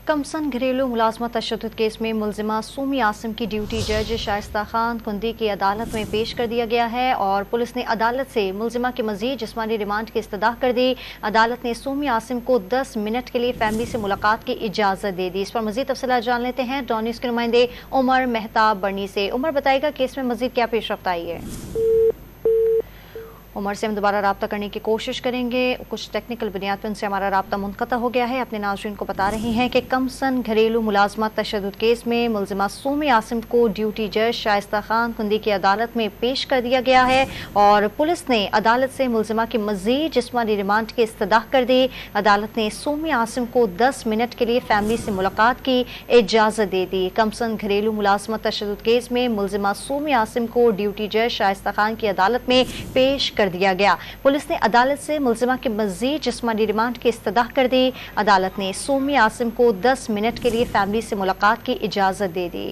कमसन घरेलू मुलाजमत तशद्दुद केस में मुलजिमा सूमी आसिम की ड्यूटी जज शाइस्ता खान कुंदी की अदालत में पेश कर दिया गया है और पुलिस ने अदालत से मुलजिमा के मजीद जिस्मानी रिमांड की इस्तदा कर दी। अदालत ने सूमी आसिम को 10 मिनट के लिए फैमिली से मुलाकात की इजाज़त दे दी। इस पर मजीद तफसीलात जान लेते हैं डॉन न्यूज़ के नुमाइंदे उमर मेहताब बर्नी से। उमर, बताएगा केस में मजीद क्या पेशरफ्त आई है? उमर से हम दोबारा रब्ता करने की कोशिश करेंगे, कुछ टेक्निकल बुनियाद पर उनसे हमारा रब्ता मुनक़ता हो गया है। अपने नाज़रीन को बता रही हैं कि कमसन घरेलू मुलाजमत तशद्दुद केस में मुलजिमा सूमी आसिम को ड्यूटी जज शाइस्ता खान कुंदी की अदालत में पेश कर दिया गया है और पुलिस ने अदालत से मुलजिमा की मज़ीद जिस्मानी रिमांड की इस्तदा कर दी। अदालत ने सूमी आसिम को 10 मिनट के लिए फैमिली से मुलाकात की इजाज़त दे दी। कमसन घरेलू मुलाजमत तशद्दुद केस में मुलजिमा सूमी आसिम को ड्यूटी जज शाइस्ता खान की अदालत में पेश कर दिया गया। पुलिस ने अदालत से मुलजिमा के मजीद जिस्मानी रिमांड की इस्तदा कर दी। अदालत ने सूमी आसिम को 10 मिनट के लिए फैमिली से मुलाकात की इजाज़त दे दी।